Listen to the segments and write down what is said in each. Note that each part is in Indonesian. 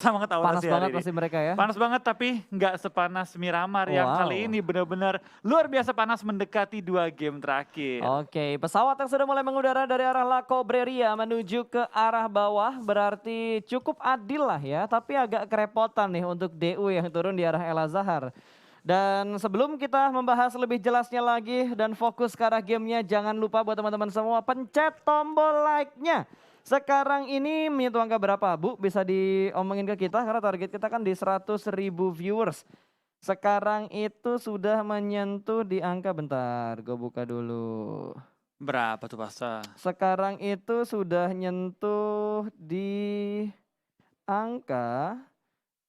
Sama ketahuan Panas sih banget hari ini. pasti mereka ya. Panas banget tapi nggak sepanas Miramar yang kali Wow. ini benar-benar luar biasa panas mendekati 2 game terakhir. Oke, pesawat yang sudah mulai mengudara dari arah La Cobreria menuju ke arah bawah berarti cukup adil lah ya, tapi agak kerepotan nih untuk DU yang turun di arah El Azhar. Dan sebelum kita membahas lebih jelasnya lagi dan fokus ke arah gamenya, jangan lupa buat teman-teman semua pencet tombol like-nya. Sekarang ini menyentuh angka berapa Bu? Bisa diomongin ke kita karena target kita kan di 100.000 viewers. Sekarang itu sudah menyentuh di angka, bentar gue buka dulu. Berapa tuh Pasa? Sekarang itu sudah nyentuh di angka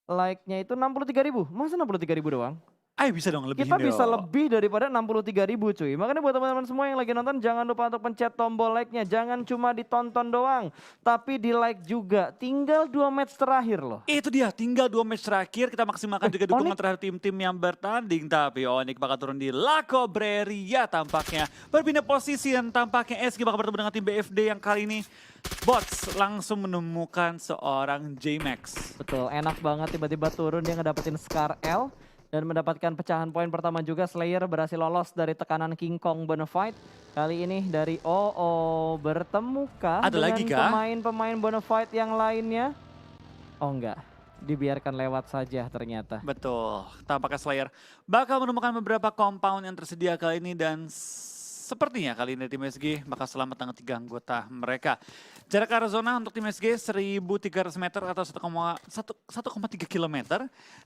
like-nya itu 63.000. Masa 63.000 doang? Ayo bisa dong lebihin Kita bisa dong. lebih daripada 63.000 cuy. Makanya buat teman-teman semua yang lagi nonton jangan lupa untuk pencet tombol like-nya. Jangan cuma ditonton doang, tapi di like juga. Tinggal 2 match terakhir loh. Itu dia, tinggal 2 match terakhir kita maksimalkan juga dukungan Onyx. terhadap tim-tim yang bertanding. Tapi Onyx bakal turun di La Cobreria tampaknya. Berpindah posisi dan tampaknya SG bakal bertemu dengan tim BFD yang kali ini Bots langsung menemukan seorang J-Max. Betul, enak banget tiba-tiba turun dia ngedapetin Scar L. Dan mendapatkan pecahan poin pertama juga. Slayer berhasil lolos dari tekanan King Kong Bonafide. Kali ini dari OO bertemukah Ada dengan lagi kah? pemain-pemain Bonafide yang lainnya? Oh enggak, dibiarkan lewat saja ternyata. Betul, tampaknya Slayer bakal menemukan beberapa compound yang tersedia kali ini dan sepertinya kali ini tim SG bakal selamat dengan 3 anggota mereka. Jarak arah zona untuk tim SG 1.300 meter atau 1,3 km.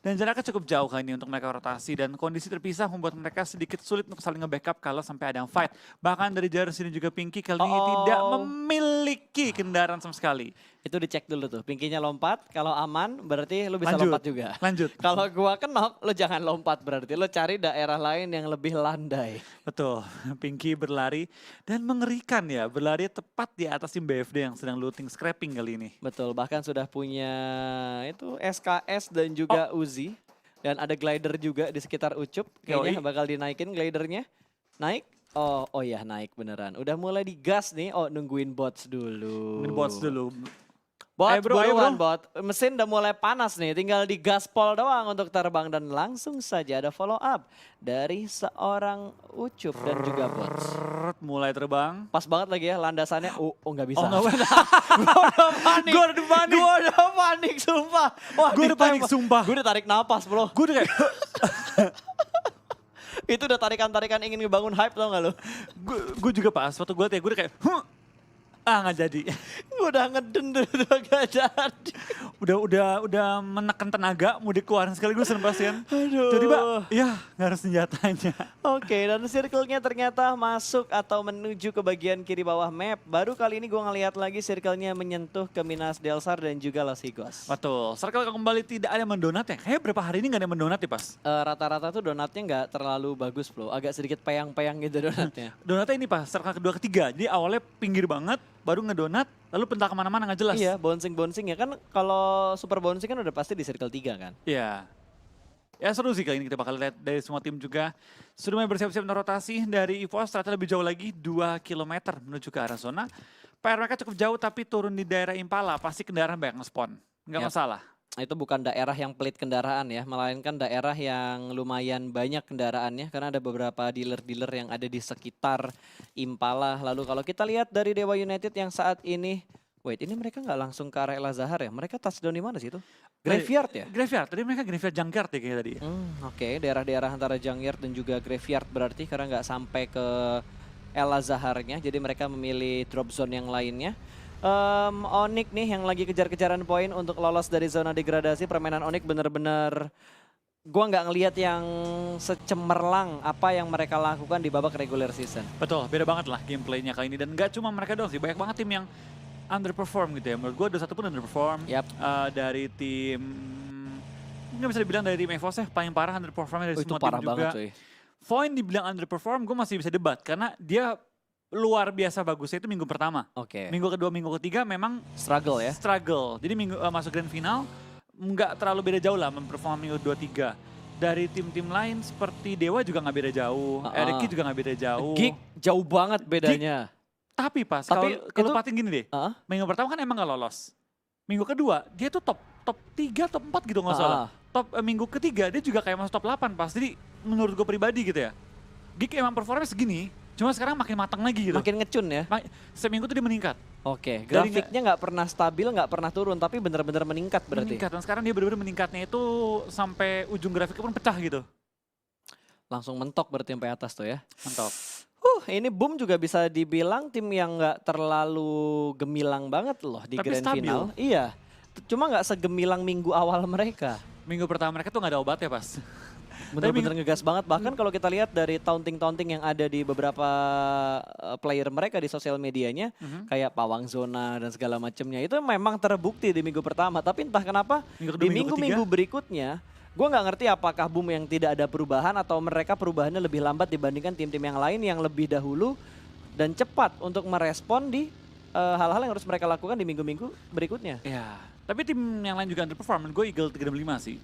Dan jaraknya cukup jauh kali ini untuk mereka rotasi. Dan kondisi terpisah membuat mereka sedikit sulit untuk saling nge-backup kalau sampai ada yang fight. Bahkan dari jarak sini juga Pinky kali ini tidak memiliki kendaraan sama sekali. Itu dicek dulu tuh, Pinky-nya lompat, kalau aman berarti lu bisa Lanjut, lompat juga. lanjut. Kalau gua kenok, lu jangan lompat berarti lu cari daerah lain yang lebih landai. Betul, Pinky berlari dan mengerikan ya, berlari tepat di atas tim BFD yang sedang looting scrapping kali ini. Betul, bahkan sudah punya itu SKS dan juga Uzi. Dan ada glider juga di sekitar Ucup, kayaknya bakal dinaikin glidernya. Naik? Oh ya naik beneran. Udah mulai digas nih, nungguin bots dulu. Nungguin bots dulu. Bot, Ayo bro, buruan bot. Mesin udah mulai panas nih, tinggal digaspol doang untuk terbang. Dan langsung saja ada follow up dari seorang Ucup dan juga bots. Mulai terbang. Pas banget lagi ya landasannya, nggak bisa. Oh nggak bisa. Gue udah panik. Gue udah panik sumpah. Wah, Gue udah panik sumpah. Gue udah tarik napas bro. Gue udah kayak, Itu udah tarikan-tarikan ingin ngebangun hype tau gak lo? gue juga pas waktu gue udah kayak, nggak jadi. Gue udah ngeden dulu gak jadi. Udah menekan tenaga, mau dikeluarin sekaligus Sebastian. Aduh. Tiba-tiba, ya nggak harus senjatanya. Oke, dan circle-nya ternyata masuk atau menuju ke bagian kiri bawah map. Baru kali ini gue ngeliat lagi circle-nya menyentuh ke Minas Delsar dan juga Los Higos. Betul, circle kembali tidak ada yang mendonat ya. Kayak berapa hari ini nggak ada yang mendonat ya pas? Rata-rata tuh donatnya nggak terlalu bagus bro, agak sedikit peyang-peyang gitu donatnya. Donatnya ini pas, circle kedua ketiga. Jadi awalnya pinggir banget, baru ngedonat, lalu pental kemana-mana nggak jelas. Iya, bouncing-bouncing ya kan kalau super bouncing kan udah pasti di circle 3 kan. Iya. Ya seru sih kali ini kita bakal lihat dari semua tim juga. Sudah mulai bersiap-siap untuk rotasi dari EVOS ternyata lebih jauh lagi 2 km menuju ke arah zona. PR mereka cukup jauh tapi turun di daerah Impala, pasti kendaraan banyak nge-spawn. Nggak Yap. masalah. Itu bukan daerah yang pelit kendaraan ya, melainkan daerah yang lumayan banyak kendaraannya karena ada beberapa dealer-dealer yang ada di sekitar Impala. Lalu kalau kita lihat dari Dewa United yang saat ini, wait ini mereka nggak langsung ke arah El Azhar ya? Mereka touchdown di mana sih itu? Graveyard ya? Graveyard, tadi mereka graveyard junkyard ya kayak tadi. Oke, daerah-daerah antara Junkyard dan juga Graveyard berarti karena nggak sampai ke El Azharnya, jadi mereka memilih drop zone yang lainnya. Onyx nih yang lagi kejar-kejaran poin untuk lolos dari zona degradasi. Permainan Onyx bener-bener gua nggak ngelihat yang secemerlang apa yang mereka lakukan di babak regular season. Betul, beda banget lah gameplaynya kali ini. Dan nggak cuma mereka doang sih, banyak banget tim yang underperform gitu ya. Menurut gue ada satu pun underperform. Yap. Dari tim, nggak bisa dibilang dari tim EVOS ya, paling parah underperformnya dari Itu semua parah tim juga. banget cuy. Void dibilang underperform, gue masih bisa debat. Karena dia luar biasa bagusnya itu minggu pertama. Oke. Minggu kedua, minggu ketiga memang Struggle ya. struggle. Jadi minggu masuk grand final, nggak terlalu beda jauh lah memperform minggu 2-3. Dari tim-tim lain seperti Dewa juga nggak beda jauh, Eriki juga nggak beda jauh. Geek jauh banget bedanya. Tapi pas, Tapi kalau itu- patin gini deh, minggu pertama kan emang nggak lolos. Minggu kedua, dia tuh top top 3, top 4 gitu nggak salah. Minggu ketiga dia juga kayak masuk top 8 pas. Jadi menurut gue pribadi gitu ya, Geek emang performanya segini, cuma sekarang makin matang lagi gitu. Makin ngecun ya? Seminggu tuh dia meningkat. Oke, grafiknya nggak pernah stabil, nggak pernah turun, tapi benar-benar meningkat berarti. Meningkat, dan sekarang dia benar-benar meningkatnya itu sampai ujung grafiknya pun pecah gitu. Langsung mentok berarti sampai atas tuh ya. Mantap. Ini Boom juga bisa dibilang tim yang nggak terlalu gemilang banget loh di Tapi Grand stabil. Final. Iya, cuma nggak segemilang minggu awal mereka. Minggu pertama mereka tuh nggak ada obatnya pas. Bener-bener ngegas banget. Bahkan kalau kita lihat dari taunting-taunting yang ada di beberapa player mereka di sosial medianya, kayak pawang zona dan segala macamnya, itu memang terbukti di minggu pertama. Tapi entah kenapa di minggu-minggu berikutnya, gue nggak ngerti apakah Boom yang tidak ada perubahan atau mereka perubahannya lebih lambat dibandingkan tim-tim yang lain yang lebih dahulu dan cepat untuk merespon di hal-hal yang harus mereka lakukan di minggu-minggu berikutnya. Ya, tapi tim yang lain juga underperform. Gue Eagle 365 sih.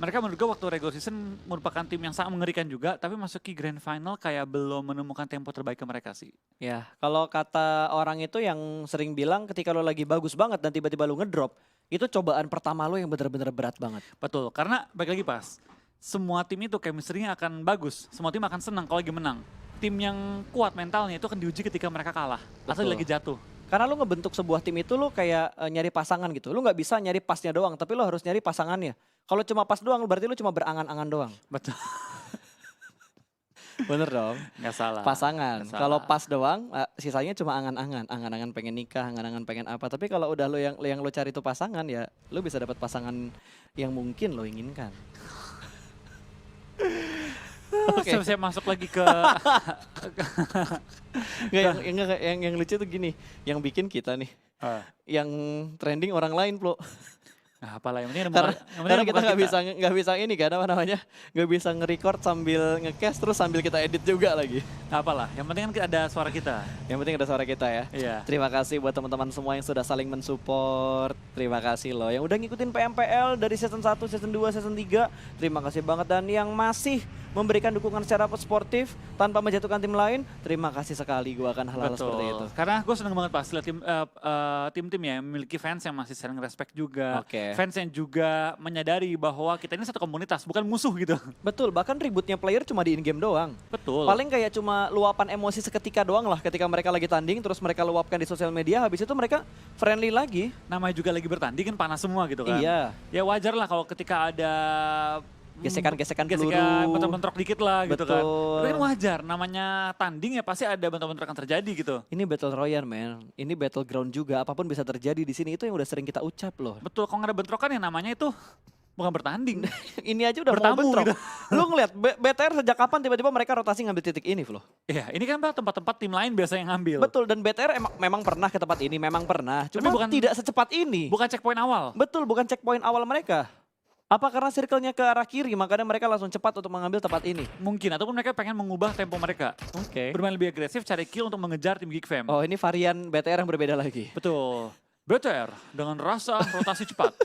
Mereka menurut gue waktu regular season merupakan tim yang sangat mengerikan juga, tapi masuk ke grand final kayak belum menemukan tempo terbaik ke mereka sih. Ya, kalau kata orang itu yang sering bilang ketika lo lagi bagus banget dan tiba-tiba lo ngedrop, itu cobaan pertama lo yang benar-benar berat banget. Betul, karena balik lagi pas, semua tim itu chemistry-nya akan bagus, semua tim akan senang kalau lagi menang. Tim yang kuat mentalnya itu akan diuji ketika mereka kalah, atau lagi jatuh. Karena lo ngebentuk sebuah tim itu lo kayak nyari pasangan gitu. Lo nggak bisa nyari pasnya doang, tapi lo harus nyari pasangannya. Kalau cuma pas doang berarti lo cuma berangan-angan doang. Betul. Bener dong. Nggak salah. Pasangan. Kalau pas doang, sisanya cuma angan-angan. Angan-angan pengen nikah, angan-angan pengen apa. Tapi kalau udah lo yang lo cari itu pasangan, ya lo bisa dapat pasangan yang mungkin lo inginkan. Oke. Saya masuk lagi ke yang lucu tuh gini, yang bikin kita nih, yang trending orang lain, Plo. Nah, apalah yang penting Karena kita nggak bisa ini kan apa namanya, nggak bisa nge-record sambil nge-cast terus sambil kita edit juga lagi. Nah, apalah, yang penting kan ada suara kita. Yang penting ada suara kita ya. Iya. Terima kasih buat teman-teman semua yang sudah saling mensupport. Terima kasih loh yang udah ngikutin PMPL dari season 1, season 2, season 3. Terima kasih banget, dan yang masih memberikan dukungan secara sportif tanpa menjatuhkan tim lain, terima kasih sekali. Gue akan hal-hal seperti itu. Karena gue seneng banget pas lihat tim-tim ya memiliki fans yang masih saling respect juga. Fans yang juga menyadari bahwa kita ini satu komunitas, bukan musuh gitu. Betul, bahkan ributnya player cuma di in-game doang. Betul. Paling kayak cuma luapan emosi seketika doang lah ketika mereka lagi tanding, terus mereka luapkan di sosial media, habis itu mereka friendly lagi. Namanya juga lagi bertanding kan panas semua gitu kan. Iya. Ya wajar lah kalau ketika ada gesekan peluru, bentrok-bentrok dikit lah gitu kan. Betul. Tapi kan wajar, namanya tanding ya pasti ada bentrok-bentrok yang terjadi gitu. Ini battle royale, man. Ini battleground juga, apapun bisa terjadi di sini, itu yang udah sering kita ucap loh. Betul, kalau nggak ada bentrokan ya namanya itu bukan bertanding. Ini aja udah bertamu mau bentrok. Gitu. Lu ngeliat BTR sejak kapan tiba-tiba mereka rotasi ngambil titik ini, Flo? Iya, ini kan tempat-tempat tim lain biasa yang ngambil. Betul, dan BTR memang pernah ke tempat ini, memang pernah. Cuma bukan, tidak secepat ini. Bukan checkpoint awal. Betul, bukan checkpoint awal mereka. Apa karena circle-nya ke arah kiri, makanya mereka langsung cepat untuk mengambil tempat ini? Mungkin, ataupun mereka pengen mengubah tempo mereka. Bermain lebih agresif, cari kill untuk mengejar tim Geek Fam. Oh, ini varian BTR yang berbeda lagi. Betul. BTR dengan rasa rotasi cepat.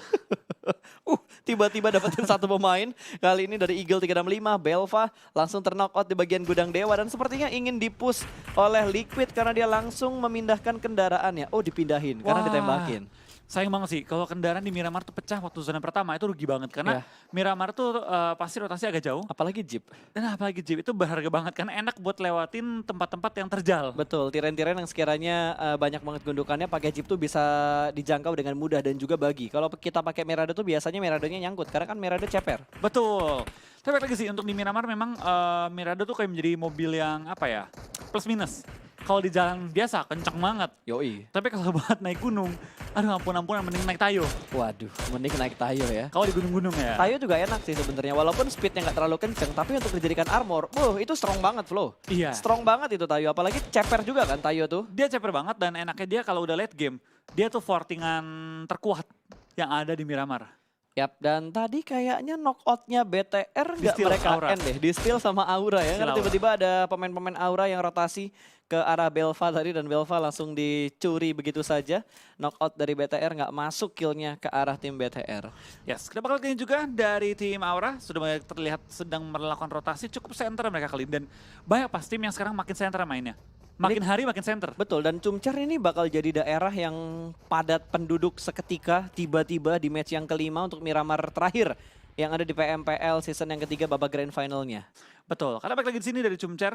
Tiba-tiba dapetin satu pemain. Kali ini dari Eagle 365, Belva langsung terknockout di bagian gudang dewa. Dan sepertinya ingin dipush oleh Liquid karena dia langsung memindahkan kendaraannya. Oh, dipindahin karena ditembakin. Sayang banget sih, kalau kendaraan di Miramar tuh pecah waktu zona pertama itu rugi banget. Karena Miramar tuh pasti rotasi agak jauh. Apalagi Jeep. Dan apalagi Jeep itu berharga banget karena enak buat lewatin tempat-tempat yang terjal. Betul, tiren-tiren yang sekiranya banyak banget gundukannya pakai Jeep tuh bisa dijangkau dengan mudah dan juga bagi. Kalau kita pakai Merada tuh biasanya Meradanya nyangkut karena kan Merada ceper. Betul. Tapi lagi sih untuk di Miramar memang Mirada tuh kayak menjadi mobil yang apa ya, plus minus. Kalau di jalan biasa kenceng banget. Yoi. Tapi kalau buat naik gunung, aduh ampun-ampunan mending naik Tayo. Waduh, mending naik Tayo ya. Kalau di gunung-gunung ya. Tayo juga enak sih sebenarnya, walaupun speednya nggak terlalu kenceng, tapi untuk dijadikan armor, itu strong banget, Flo. Iya. Strong banget itu Tayo, apalagi ceper juga kan Tayo tuh. Dia ceper banget dan enaknya dia kalau udah late game, dia tuh fortingan terkuat yang ada di Miramar. Yap, dan tadi kayaknya knockoutnya BTR nggak mereka end deh, di steal sama Aura ya. Karena tiba-tiba ada pemain-pemain Aura yang rotasi ke arah Belva tadi dan Belva langsung dicuri begitu saja. Knockout dari BTR nggak masuk killnya ke arah tim BTR. Yes, kita bakal lihat juga dari tim Aura sudah terlihat sedang melakukan rotasi cukup center mereka kali ini. Dan banyak pas tim yang sekarang makin center mainnya. Makin hari makin center. Betul, dan Chumcher ini bakal jadi daerah yang padat penduduk seketika tiba-tiba di match yang kelima untuk Miramar terakhir yang ada di PMPL season yang ketiga babak grand finalnya. Betul, karena balik lagi di sini dari Chumcher,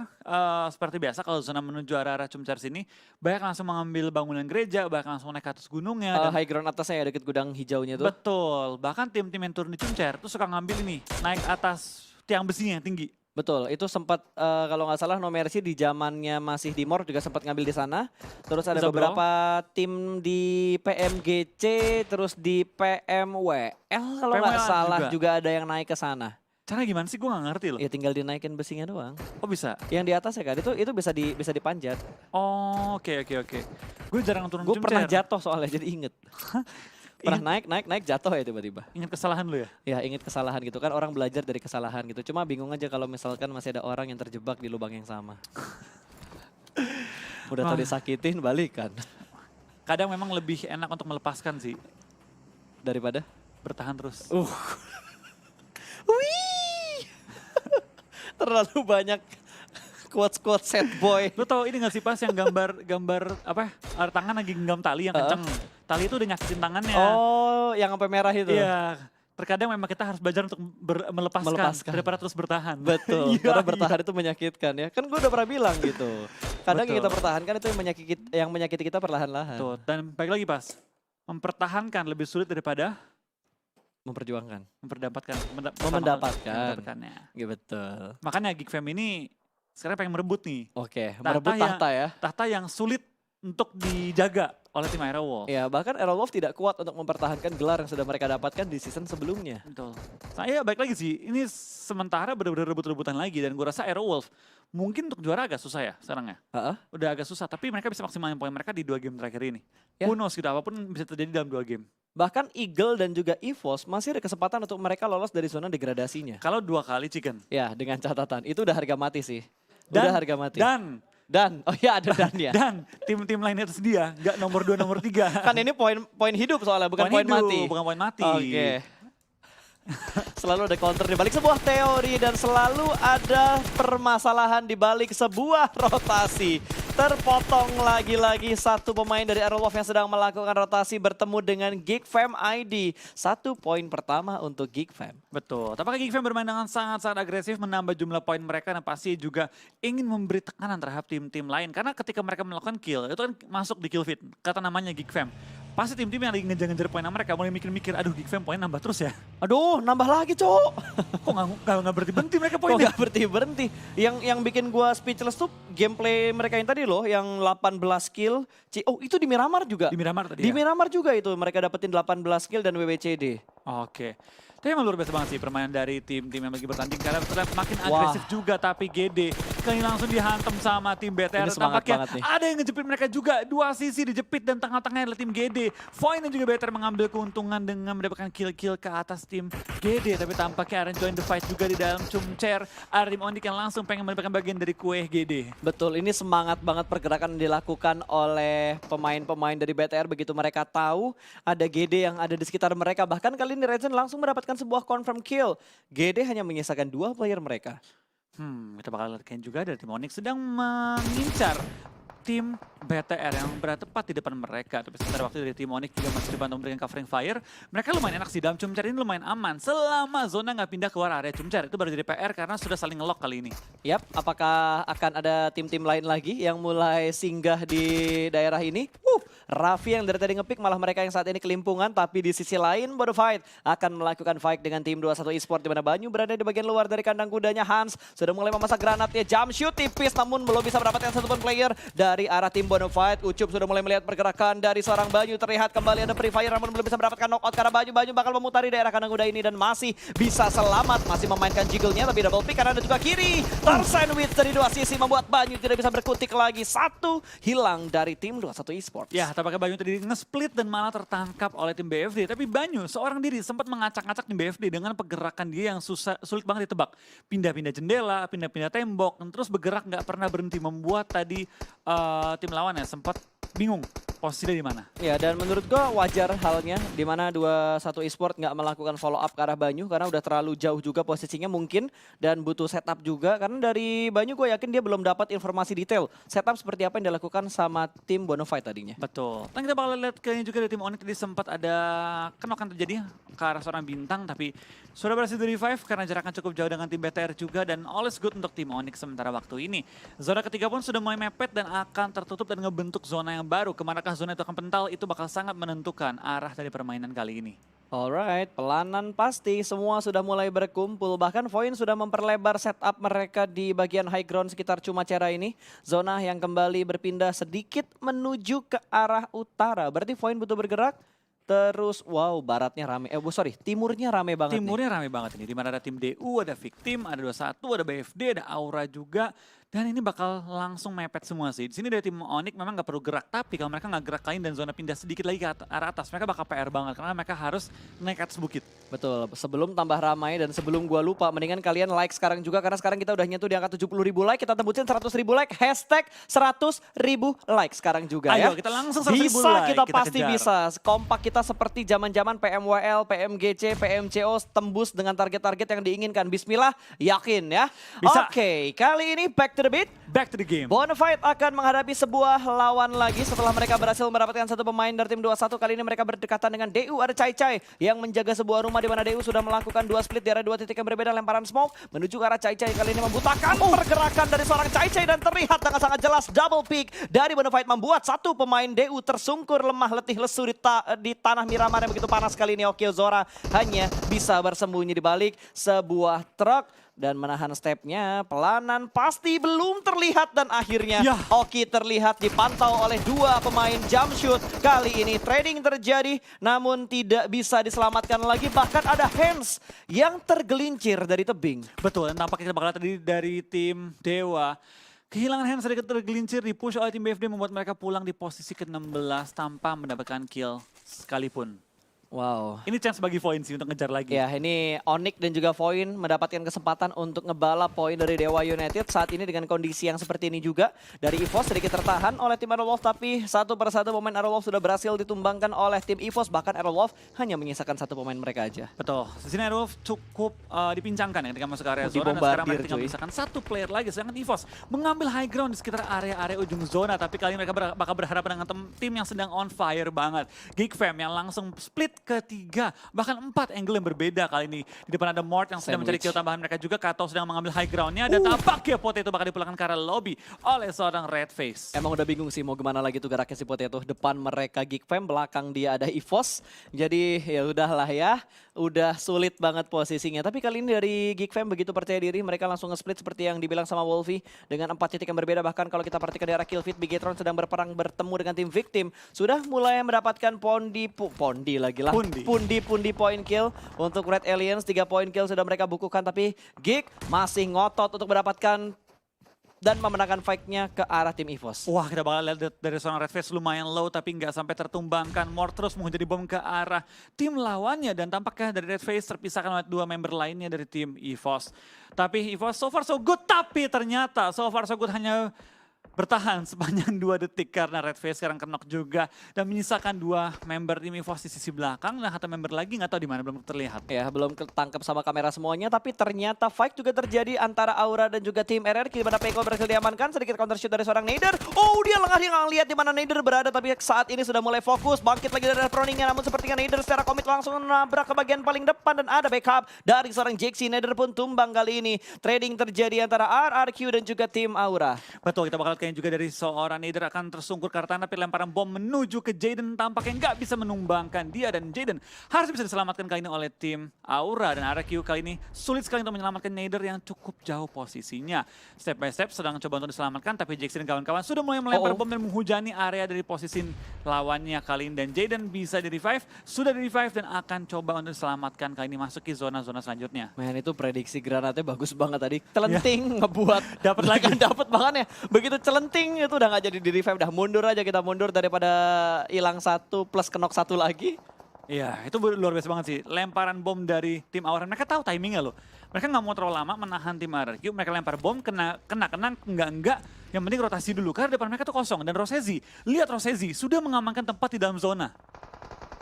seperti biasa kalau zona menuju arah-arah Chumcher sini, banyak langsung mengambil bangunan gereja, banyak langsung naik ke atas gunungnya. Dan High ground atasnya ya deket gudang hijaunya tuh. betul, bahkan tim-tim yang turun di Chumcher tuh suka ngambil ini, naik atas tiang besinya yang tinggi. Betul, itu sempat kalau nggak salah No Mercy di zamannya masih di Morph juga sempat ngambil di sana. Terus ada Zabro. beberapa tim di PMGC, terus di PMWL kalau nggak PMWL salah juga. juga ada yang naik ke sana. Caranya gimana sih? Gue gak ngerti loh. Ya tinggal dinaikin besinya doang. Oh bisa? Yang di atas ya kan, itu bisa dipanjat. Oh oke. Gue jarang turun Gue pernah Chumcher. jatuh soalnya jadi inget. Pernah naik jatuh ya tiba-tiba. Ingat kesalahan lu ya? Ya inget kesalahan gitu kan, orang belajar dari kesalahan gitu. Cuma bingung aja kalau misalkan masih ada orang yang terjebak di lubang yang sama. Udah tau Wah. disakitin balikan. Kadang memang lebih enak untuk melepaskan sih, Daripada bertahan terus. Wih. Terlalu banyak quotes sad boy. Lu tau ini gak sih pas yang gambar apa? Ada tangan lagi genggam tali yang kenceng. Tali itu udah nyakitin tangannya. Oh, yang sampai merah itu. Iya. Terkadang memang kita harus belajar untuk melepaskan daripada terus bertahan. Betul, Iya, karena iya. bertahan itu menyakitkan ya. Kan gue udah pernah bilang gitu. Kadang yang Betul. kita pertahankan itu yang menyakiti kita perlahan-lahan. Tuh, dan baik lagi pas. Mempertahankan lebih sulit daripada Memperjuangkan. mendapatkannya. Iya betul. Makanya Geek Fam ini sekarang pengen merebut nih. Oke, Tahta merebut yang- tahta ya. Tahta yang sulit untuk dijaga oleh tim Aerowolf. Ya, bahkan Aerowolf tidak kuat untuk mempertahankan gelar yang sudah mereka dapatkan di season sebelumnya. Betul. Saya baik lagi sih, ini sementara benar-benar rebut-rebutan lagi dan gue rasa Aerowolf mungkin untuk juara agak susah ya sekarang ya. Heeh. Udah agak susah, tapi mereka bisa maksimalin poin mereka di 2 game terakhir ini. Ya. Who knows gitu, apapun bisa terjadi dalam 2 game. Bahkan Eagle dan juga EVOS masih ada kesempatan untuk mereka lolos dari zona degradasinya. Kalau 2 kali chicken. Ya, dengan catatan. Itu udah harga mati sih. Udah harga mati. Dan, Oh iya ada dan ya. dan tim-tim lainnya tersedia, nggak nomor 2, nomor 3. Kan ini poin hidup soalnya, bukan poin mati. Bukan poin mati. Oke. Selalu ada counter di balik sebuah teori dan selalu ada permasalahan di balik sebuah rotasi. Terpotong lagi-lagi satu pemain dari Aerowolf yang sedang melakukan rotasi bertemu dengan Geek Fam ID. 1 poin pertama untuk Geek Fam. Betul. Tampaknya Geek Fam bermain dengan sangat-sangat agresif, menambah jumlah poin mereka dan pasti juga ingin memberi tekanan terhadap tim-tim lain. Karena ketika mereka melakukan kill, itu kan masuk di kill feed. Kata namanya Geek Fam. Pasti tim-tim yang lagi ngejar-ngejar poin mereka mulai mikir-mikir, aduh Geek Fam poin nambah terus ya. Aduh, nambah lagi, Cok. Kok nggak berhenti-berhenti mereka Kok poinnya? gak berhenti-berhenti? Yang bikin gua speechless tuh gameplay mereka yang tadi loh, yang 18 kill. Oh, itu di Miramar juga? Di Miramar tadi Di ya? Miramar juga itu, mereka dapetin 18 kill dan WWCD. Oke. Tapi emang luar biasa banget sih permainan dari tim-tim yang lagi bertanding. Karena terlihat makin Wah. agresif juga, tapi GD kali langsung dihantam sama tim BTR. Ini semangat Tampaknya banget nih. ada yang ngejepit mereka juga. 2 sisi dijepit dan tengah-tengahnya adalah tim GD. Void dan juga BTR mengambil keuntungan dengan mendapatkan kill-kill ke atas tim GD. Tapi tampaknya Aren join the fight juga di dalam Chumcher. Ada tim Onyx yang langsung pengen mendapatkan bagian dari kue GD. Betul, ini semangat banget pergerakan yang dilakukan oleh pemain-pemain dari BTR begitu mereka tahu ada GD yang ada di sekitar mereka. Bahkan kali ini Rezen langsung mendapatkan sebuah confirm kill. GD hanya menyisakan 2 player mereka. Kita bakal lihat juga dari tim Onyx sedang mengincar tim BTR yang berada tepat di depan mereka. Tapi sementara waktu dari tim Onyx juga masih dibantu memberikan covering fire. Mereka lumayan enak sih, dalam Chumcher ini lumayan aman. Selama zona nggak pindah keluar area Chumcher, itu baru jadi PR karena sudah saling nge-lock kali ini. Yap, apakah akan ada tim-tim lain lagi yang mulai singgah di daerah ini? Raffi yang dari tadi ngepick malah mereka yang saat ini kelimpungan. Tapi di sisi lain Bodofight akan melakukan fight dengan tim 21 Esport di mana Banyu berada di bagian luar dari kandang kudanya. Hans sudah mulai memasak granatnya, jump shoot tipis namun belum bisa mendapatkan satupun player dari arah tim Bodofight. Ucup sudah mulai melihat pergerakan dari seorang Banyu, terlihat kembali ada Free Fire namun belum bisa mendapatkan knockout karena Banyu bakal memutari daerah kandang kuda ini dan masih bisa selamat, masih memainkan jiggle-nya tapi double pick karena ada juga kiri. Tersandwich dari 2 sisi membuat Banyu tidak bisa berkutik lagi. 1 hilang dari tim 21 Esports. Ya, tampaknya Banyu tadi nge-split dan malah tertangkap oleh tim BFD. Tapi Banyu seorang diri sempat mengacak-acak tim BFD dengan pergerakan dia yang sulit banget ditebak. Pindah-pindah jendela, pindah-pindah tembok, dan terus bergerak nggak pernah berhenti. Membuat tadi tim lawannya sempat bingung posisi dia di mana. Ya, dan menurut gua wajar halnya di mana 21 Esport nggak melakukan follow up ke arah Banyu karena udah terlalu jauh juga posisinya mungkin dan butuh setup juga karena dari Banyu gue yakin dia belum dapat informasi detail setup seperti apa yang dilakukan sama tim Bonafide tadinya. Betul. Dan kita bakal lihat kayaknya juga dari tim Onyx tadi sempat ada kenokan terjadi ke arah seorang bintang tapi sudah berhasil di revive karena jaraknya cukup jauh dengan tim BTR juga dan all is good untuk tim Onyx sementara waktu ini. Zona ketiga pun sudah mulai mepet dan akan tertutup dan ngebentuk zona yang baru. Kemanakah zona itu akan pental itu bakal sangat menentukan arah dari permainan kali ini. Alright, pelanan pasti semua sudah mulai berkumpul. Bahkan Voin sudah memperlebar setup mereka di bagian high ground sekitar Cumacera ini. Zona yang kembali berpindah sedikit menuju ke arah utara. Berarti Voin butuh bergerak. Terus, wow, baratnya rame. Timurnya rame banget nih. Timurnya rame banget ini. Dimana ada tim DU, ada Victim, ada 21, ada BFD, ada Aura juga. Dan ini bakal langsung mepet semua sih. Di sini dari tim Onyx memang nggak perlu gerak. Tapi kalau mereka nggak gerak lain dan zona pindah sedikit lagi ke arah atas. Mereka bakal PR banget. Karena mereka harus naik ke atas bukit. Betul, sebelum tambah ramai dan sebelum gua lupa, mendingan kalian like sekarang juga. Karena sekarang kita udah nyentuh di angka 70.000 like. Kita tembusin 100.000 like. Hashtag 100.000 like sekarang juga ya. Ayo kita langsung 100.000 like. Bisa, kita pasti kejar. Bisa. Kompak kita seperti zaman-zaman PMWL, PMGC, PMCO tembus dengan target-target yang diinginkan. Bismillah, yakin ya. Bisa. Oke, kali ini back to the beat. Back to the game. Bonafide akan menghadapi sebuah lawan lagi setelah mereka berhasil mendapatkan satu pemain dari tim 21. Kali ini mereka berdekatan dengan DU. Ada Chai Chai yang menjaga sebuah rumah di mana DU sudah melakukan dua split di arah dua titik yang berbeda. Lemparan smoke menuju ke arah Chai Chai. Kali ini membutakan pergerakan dari seorang Chai Chai dan terlihat dengan sangat jelas double pick dari Bonafide membuat satu pemain DU tersungkur lemah letih lesu di tanah Miramar yang begitu panas kali ini. Okio Zora hanya bisa bersembunyi di balik sebuah truk. Dan menahan stepnya, pelanan pasti belum terlihat dan akhirnya Oki terlihat dipantau oleh dua pemain jump shoot. Kali ini trading terjadi namun tidak bisa diselamatkan lagi, bahkan ada hands yang tergelincir dari tebing. Betul, dan tampaknya kita bakal lihat tadi dari tim Dewa. Kehilangan hands sedikit tergelincir dipush oleh tim BFD membuat mereka pulang di posisi ke-16 tanpa mendapatkan kill sekalipun. Wow. Ini chance bagi Voin sih untuk ngejar lagi. Ya, ini Onyx dan juga Voin mendapatkan kesempatan untuk ngebalap poin dari Dewa United saat ini dengan kondisi yang seperti ini juga. Dari EVOS sedikit tertahan oleh tim Aerowolf, tapi satu persatu pemain Aerowolf sudah berhasil ditumbangkan oleh tim EVOS. Bahkan Aerowolf hanya menyisakan satu pemain mereka aja. Betul. Di sini Aerowolf cukup dipincangkan ya ketika masuk ke area zona. Dan sekarang mereka tinggal menyisakan satu player lagi. Sedangkan EVOS mengambil high ground di sekitar area-area ujung zona. Tapi kali ini mereka bakal berhadapan dengan tim yang sedang on fire banget. Geekfam yang langsung split ketiga, bahkan 4 angle yang berbeda kali ini. Di depan ada Mort yang sedang mencari kill tambahan mereka juga. Kato sedang mengambil high groundnya dan tampaknya Potato bakal dipulangkan ke arah lobby oleh seorang Red Face. Emang udah bingung sih mau gimana lagi tuh geraknya si Potato. Depan mereka Geekfam, belakang dia ada EVOS. Jadi ya udahlah ya, udah sulit banget posisinya. Tapi kali ini dari Geekfam begitu percaya diri, mereka langsung nge-split seperti yang dibilang sama Wolfie dengan 4 titik yang berbeda. Bahkan kalau kita perhatikan di arah kill feed, Bigetron sedang berperang bertemu dengan tim Victim. Sudah mulai mendapatkan pundi point kill untuk Red Aliens. 3 point kill sudah mereka bukukan, tapi Geek masih ngotot untuk mendapatkan dan memenangkan fight-nya ke arah tim EVOS. Wah, kita bakal lihat dari seorang Red Face lumayan low tapi nggak sampai tertumbangkan. Mort terus menjadi bom ke arah tim lawannya dan tampaknya dari Red Face terpisahkan oleh 2 member lainnya dari tim EVOS. Tapi EVOS so far so good, tapi ternyata so far so good hanya bertahan sepanjang 2 detik karena Red Face sekarang knock juga dan menyisakan 2 member tim EVOS di sisi belakang dan satu member lagi nggak tahu di mana, belum terlihat. Ya, belum ketangkep sama kamera semuanya, tapi ternyata fight juga terjadi antara Aura dan juga tim RRQ di mana Peko berhasil diamankan. Sedikit counter shoot dari seorang Nader. Oh, dia lengah, dia nggak lihat di mana Nader berada, tapi saat ini sudah mulai fokus bangkit lagi dari proningnya. Namun sepertinya Nader secara komit langsung menabrak ke bagian paling depan dan ada backup dari seorang Jaxi. Nader pun tumbang kali ini. Trading terjadi antara RRQ dan juga tim Aura. Betul, kita bakal kayaknya juga dari seorang Nader akan tersungkur ke arah tanah, tapi lemparan bom menuju ke Jaden tampaknya nggak bisa menumbangkan dia dan Jaden harus bisa diselamatkan kali ini oleh tim Aura dan RRQ kali ini sulit sekali untuk menyelamatkan Nader yang cukup jauh posisinya. Step by step sedang coba untuk diselamatkan, tapi Jackson dan kawan-kawan sudah mulai melempar bom dan menghujani area dari posisi lawannya kali ini dan Jaden bisa di-revive, sudah di-revive dan akan coba untuk diselamatkan kali ini masuk ke zona-zona selanjutnya. Man, itu prediksi granatnya bagus banget tadi. Celenting ngebuat dapat lagi. Dapat banget ya. Begitu celenting itu udah nggak jadi di revive, udah mundur aja, kita mundur daripada hilang 1 plus kenok 1 lagi. Iya, itu luar biasa banget sih. Lemparan bom dari tim Aura. Mereka tahu timingnya loh. Mereka nggak mau terlalu lama menahan tim RRQ. Mereka lempar bom, kena, enggak. Yang penting rotasi dulu, karena depan mereka tuh kosong. Dan Rosezi, lihat Rosezi, sudah mengamankan tempat di dalam zona.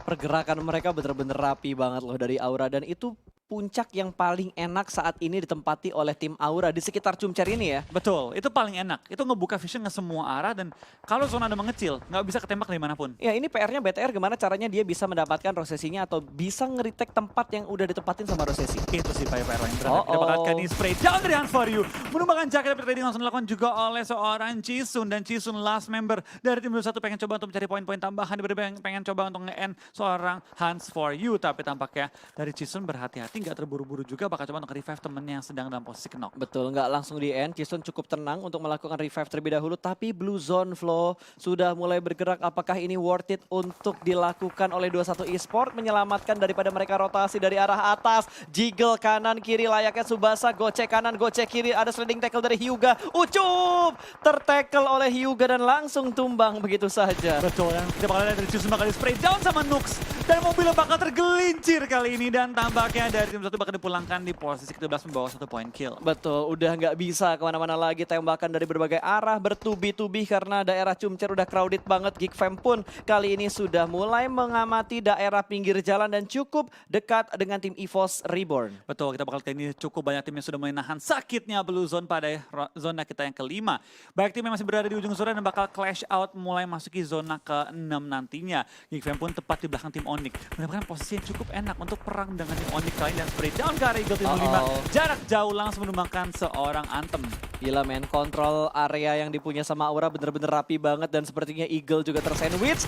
Pergerakan mereka bener-bener rapi banget loh dari Aura. Dan itu puncak yang paling enak saat ini ditempati oleh tim Aura di sekitar Chumcher ini ya. Betul, itu paling enak. Itu ngebuka vision ke semua arah dan kalau zona udah mengecil, nggak bisa ketembak dari manapun. Ya ini PR-nya BTR gimana caranya dia bisa mendapatkan Rosesinya atau bisa nge-retake tempat yang udah ditempatin sama Rosesi. Itu sih PR lain berat. Kita bakal kali spray down dari Hunt For You. Menumbangkan jaket tapi tadi langsung dilakukan juga oleh seorang Chisun. Dan Chisun last member dari tim 21 pengen coba untuk mencari poin-poin tambahan. Pengen coba untuk nge-end seorang Hunt For You. Tapi tampaknya dari Chisun berhati-hati, nggak terburu-buru juga, bakal coba untuk revive temennya yang sedang dalam posisi knock. Betul, nggak langsung di end. Chisun cukup tenang untuk melakukan revive terlebih dahulu. Tapi Blue Zone Flow sudah mulai bergerak. Apakah ini worth it untuk dilakukan oleh 21 Esport? Menyelamatkan daripada mereka rotasi dari arah atas. Jiggle kanan kiri layaknya Tsubasa. Gocek kanan, gocek kiri. Ada sliding tackle dari Hyuga. Ucup! Tertackle oleh Hyuga dan langsung tumbang begitu saja. Betul, yang kita bakal lihat dari Chisun bakal di spray down sama Nux. Dan mobilnya bakal tergelincir kali ini. Dan tampaknya dari tim satu bakal dipulangkan di posisi ke-12 membawa 1 point kill. Betul, udah nggak bisa kemana-mana lagi, tembakan dari berbagai arah bertubi-tubi karena daerah Chumcher udah crowded banget. Geek Fam pun kali ini sudah mulai mengamati daerah pinggir jalan dan cukup dekat dengan tim EVOS Reborn. Betul, kita bakal ini cukup banyak tim yang sudah mulai nahan sakitnya Blue Zone pada zona kita yang kelima. Baik tim yang masih berada di ujung zona dan bakal clash out mulai masuki zona ke-6 nantinya. Geek Fam pun tepat di belakang tim Onyx. Mendapatkan posisi yang cukup enak untuk perang dengan tim Onyx kali ini dan spray down ke arah Eagle tim 5. Jarak jauh langsung menumbangkan seorang Anthem. Gila men, kontrol area yang dipunya sama Aura bener-bener rapi banget dan sepertinya Eagle juga tersandwich.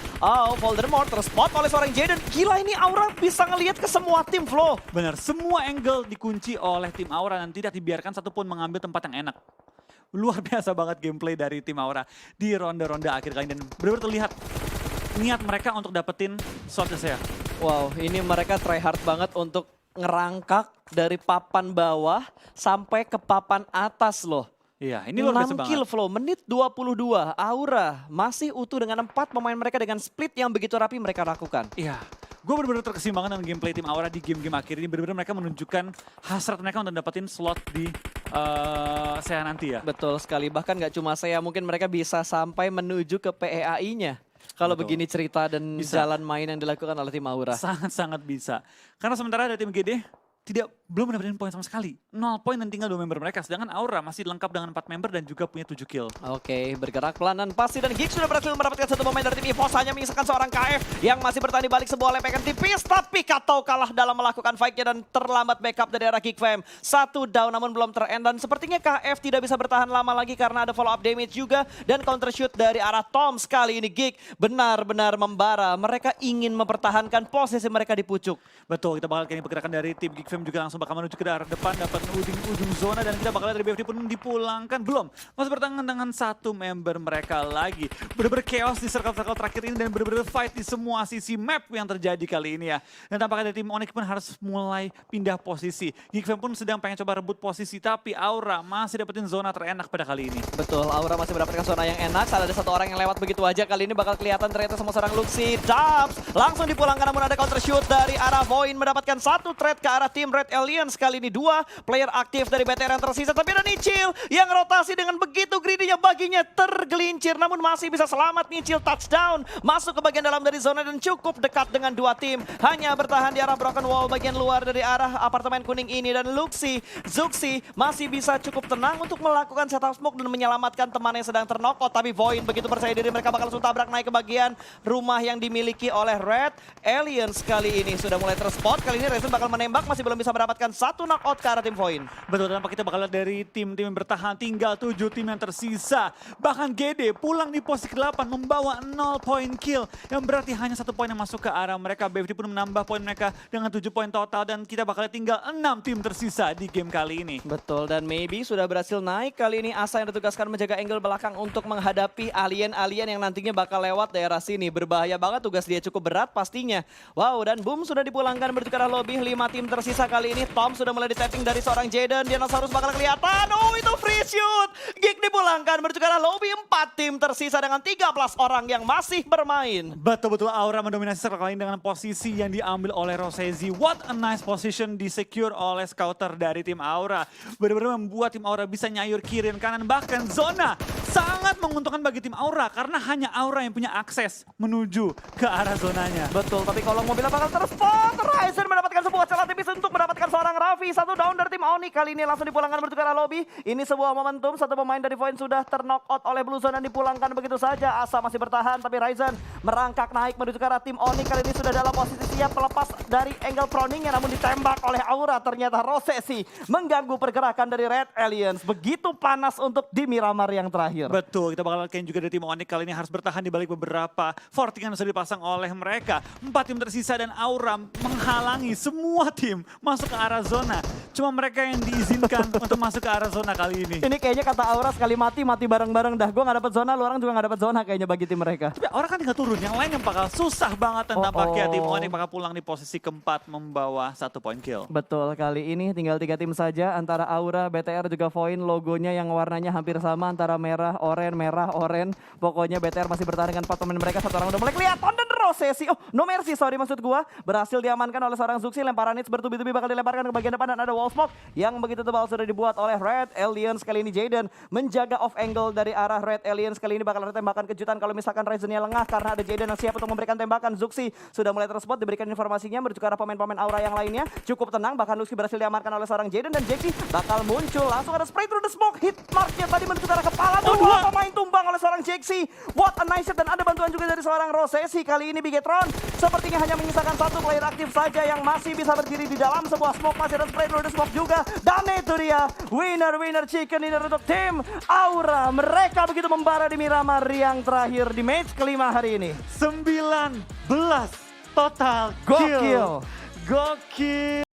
Voldemort terspot oleh seorang Jaden. Gila ini Aura bisa ngelihat ke semua tim Flo. Benar, semua angle dikunci oleh tim Aura dan tidak dibiarkan satupun mengambil tempat yang enak. Luar biasa banget gameplay dari tim Aura di ronde-ronde akhir kali dan benar-benar terlihat niat mereka untuk dapetin slot ya. Wow, ini mereka try hard banget untuk ngerangkak dari papan bawah sampai ke papan atas loh. Iya, ini luar biasa 6 banget. kill Flow, menit 22. Aura masih utuh dengan 4 pemain mereka dengan split yang begitu rapi mereka lakukan. Iya, gue benar-benar terkesima banget dengan gameplay tim Aura di game-game akhir ini. Benar-benar mereka menunjukkan hasrat mereka untuk dapetin slot di SEA nanti ya. Betul sekali, bahkan gak cuma saya, mungkin mereka bisa sampai menuju ke PEAI-nya. Kalau begini cerita dan jalan main yang dilakukan oleh tim Aura. Sangat-sangat bisa. Karena sementara dari tim GD belum mendapatkan poin sama sekali. 0 poin dan tinggal 2 member mereka. Sedangkan Aura masih lengkap dengan 4 member dan juga punya 7 kill. Oke, bergerak pelan dan pasti dan Geek sudah berhasil mendapatkan satu pemain dari tim EVOS. Hanya menyisakan seorang KF yang masih bertahan di balik sebuah lepekan tipis. Tapi Kato kalah dalam melakukan fight-nya dan terlambat backup dari arah Geek Fam. 1 down namun belum ter-end dan sepertinya KF tidak bisa bertahan lama lagi karena ada follow up damage juga. Dan counter shoot dari arah Tom. Sekali ini Geek benar-benar membara. Mereka ingin mempertahankan posisi mereka di pucuk. Betul, kita bakal kini pergerakan dari tim Geek Fam juga langsung bakal menuju ke arah depan, dapat ujung zona dan kita bakal lihat dari BFD pun dipulangkan. Belum, masih bertangan dengan 1 member mereka lagi. Bener-bener chaos di circle-circle terakhir ini dan bener-bener fight di semua sisi map yang terjadi kali ini ya. Dan tampaknya dari tim Onyx pun harus mulai pindah posisi. Geek Fam pun sedang pengen coba rebut posisi, tapi Aura masih dapetin zona terenak pada kali ini. Betul, Aura masih mendapatkan zona yang enak. Saat ada 1 orang yang lewat begitu aja, kali ini bakal kelihatan ternyata sama seorang Luxi. Dubs langsung dipulangkan namun ada counter shoot dari arah Void mendapatkan 1 trade ke arah tim Red Aliens. Kali ini 2 player aktif dari BTR yang tersisa, tapi ada Nichil yang rotasi dengan begitu greedy-nya baginya tergelincir namun masih bisa selamat. Nichil touchdown masuk ke bagian dalam dari zona dan cukup dekat dengan 2 tim, hanya bertahan di arah broken wall bagian luar dari arah apartemen kuning ini. Dan Zuxi masih bisa cukup tenang untuk melakukan setup smoke dan menyelamatkan teman yang sedang terknockout, tapi Void begitu percaya diri mereka bakal langsung tabrak naik ke bagian rumah yang dimiliki oleh Red Aliens. Kali ini sudah mulai terspot, kali ini Rezen bakal menembak, masih belum bisa mendapatkan 1 knockout ke arah tim Void. Betul, tanpa kita bakal lihat dari tim-tim yang bertahan tinggal 7 tim yang tersisa. Bahkan GD pulang di posisi ke-8 membawa 0 poin kill. Yang berarti hanya 1 poin yang masuk ke arah mereka. BFD pun menambah poin mereka dengan 7 poin total dan kita bakal lihat tinggal 6 tim tersisa di game kali ini. Betul, dan maybe sudah berhasil naik. Kali ini Asa yang ditugaskan menjaga angle belakang untuk menghadapi alien-alien yang nantinya bakal lewat daerah sini. Berbahaya banget, tugas dia cukup berat pastinya. Wow, dan boom sudah dipulangkan menuju ke arah lobby. 5 tim tersisa tersisa kali ini. Tom sudah mulai di-tapping dari seorang Jaden. Dinosaurus bakal kelihatan. Oh, itu free shoot. Gig dipulangkan menuju ke arah lobby. 4 tim tersisa dengan 13 orang yang masih bermain. Betul-betul Aura mendominasi circle ini dengan posisi yang diambil oleh Rosezi. What a nice position di-secure oleh scouter dari tim Aura. Benar-benar membuat tim Aura bisa nyayur kiri dan kanan. Bahkan zona sangat menguntungkan bagi tim Aura karena hanya Aura yang punya akses menuju ke arah zonanya. Betul, tapi kalau mobilnya bakal terspot. Ryzen mendapatkan sebuah celah tipis untuk mendapatkan seorang Raffi. 1 down dari tim Onyx. Kali ini langsung dipulangkan menuju ke arah lobby. Ini sebuah momentum. 1 pemain dari Void sudah terknock out oleh Blue Zone dan dipulangkan begitu saja. Asa masih bertahan, tapi Ryzen merangkak naik menuju ke arah tim Onyx. Kali ini sudah dalam posisi siap terlepas dari angle proningnya, namun ditembak oleh Aura. Ternyata Rosesi mengganggu pergerakan dari Red Aliens. Begitu panas untuk di Miramar yang terakhir. Betul, kita bakal lihat juga dari tim Onyx kali ini harus bertahan di balik beberapa forting yang sudah dipasang oleh mereka. 4 tim tersisa dan Aura menghalangi semua tim masuk ke arah zona. Cuma mereka yang diizinkan untuk masuk ke arah zona kali ini. Ini kayaknya kata Aura sekali mati bareng-bareng dah. Gue gak dapet zona, lu orang juga gak dapet zona kayaknya bagi tim mereka. Tapi Aura kan tinggal turun, yang lain yang bakal susah banget dan tampaknya tim Onyx bakal pulang di posisi keempat membawa 1 point kill. Betul, kali ini tinggal 3 tim saja antara Aura, BTR juga Void. Logonya yang warnanya hampir sama antara merah, oren. Pokoknya BTR masih bertahan dengan 4 pemain mereka. 1 orang udah mulai kelihatan dan Rosesi. Oh, no mercy, sorry maksud gua. Berhasil diamankan oleh seorang Zuxi. Lemparan hits bertubi-tubi bakal dilemparkan ke bagian depan dan ada wall smoke yang begitu tebal sudah dibuat oleh Red Aliens. Kali ini Jaden menjaga off angle dari arah Red Aliens. Kali ini bakal ada tembakan kejutan kalau misalkan Ryzennya lengah karena ada Jaden yang siap untuk memberikan tembakan. Zuxi sudah mulai terspot, diberikan informasinya menuju ke arah pemain-pemain Aura yang lainnya. Cukup tenang, bahkan Luxi berhasil diamankan oleh seorang Jaden dan Jaxi bakal muncul. Langsung ada spray through the smoke. Hit marknya tadi menuju ke arah kepala. Dua pemain tumbang oleh seorang Jaxi. What a nice shot dan ada bantuan juga dari seorang Rosesi. Kali ini Bigetron sepertinya hanya menyisakan 1 player aktif saja yang masih bisa berdiri di dalam sebuah smoke. Masih ada spray through the smoke juga. Dan itu dia winner chicken dinner untuk tim Aura. Mereka begitu membara di Miramar yang terakhir di match kelima hari ini. 19 total kill. Gokil. Gokil.